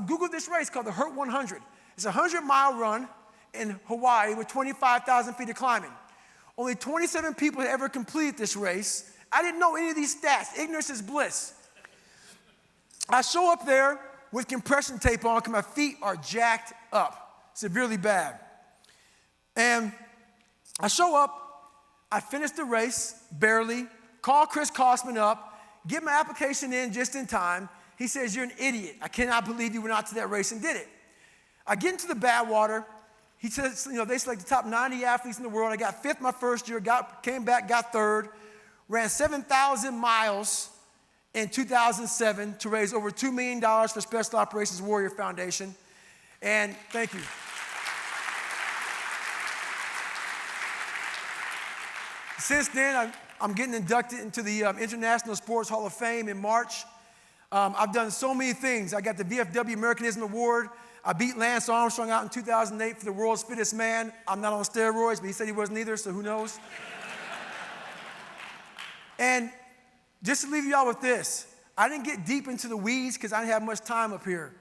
Googled this race called the Hurt 100. It's a 100-mile run in Hawaii with 25,000 feet of climbing. Only 27 people had ever completed this race. I didn't know any of these stats. Ignorance is bliss. I show up there with compression tape on because my feet are jacked up, severely bad. And I show up, I finish the race, barely, call Chris Kosman up, get my application in just in time. He says, "You're an idiot. I cannot believe you went out to that race and did it." I get into the bad water. He says, they select the top 90 athletes in the world. I got fifth my first year, came back, got third, ran 7,000 miles in 2007 to raise over $2 million for Special Operations Warrior Foundation. And thank you. Since then, I'm getting inducted into the International Sports Hall of Fame in March. I've done so many things. I got the VFW Americanism Award. I beat Lance Armstrong out in 2008 for the world's fittest man. I'm not on steroids, but he said he wasn't either, so who knows? And just to leave you all with this, I didn't get deep into the weeds because I didn't have much time up here.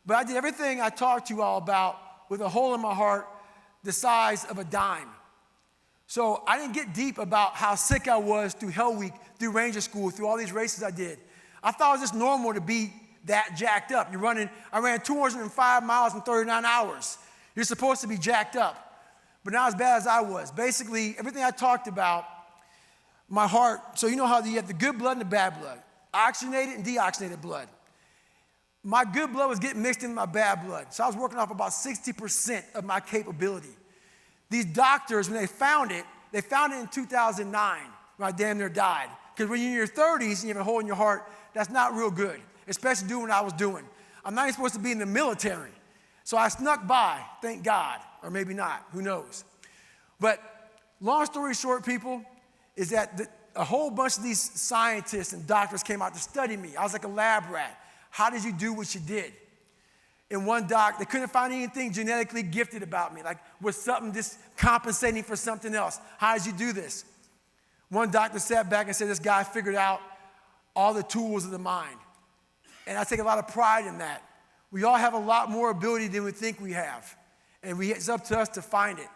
But I did everything I talked to you all about with a hole in my heart the size of a dime. So I didn't get deep about how sick I was through Hell Week, through Ranger School, through all these races I did. I thought it was just normal to be that jacked up. I ran 205 miles in 39 hours. You're supposed to be jacked up. But not as bad as I was. Basically, everything I talked about, my heart, so you know how you have the good blood and the bad blood, oxygenated and deoxygenated blood. My good blood was getting mixed in with my bad blood. So I was working off about 60% of my capability. These doctors, when they found it in 2009, when I damn near died. Because when you're in your 30s and you have a hole in your heart, that's not real good, especially doing what I was doing. I'm not even supposed to be in the military. So I snuck by, thank God, or maybe not, who knows. But long story short, people, is that a whole bunch of these scientists and doctors came out to study me. I was like a lab rat. How did you do what you did? And one doc, they couldn't find anything genetically gifted about me, like was something just compensating for something else. How did you do this? One doctor sat back and said, "This guy figured out all the tools of the mind." And I take a lot of pride in that. We all have a lot more ability than we think we have. And it's up to us to find it.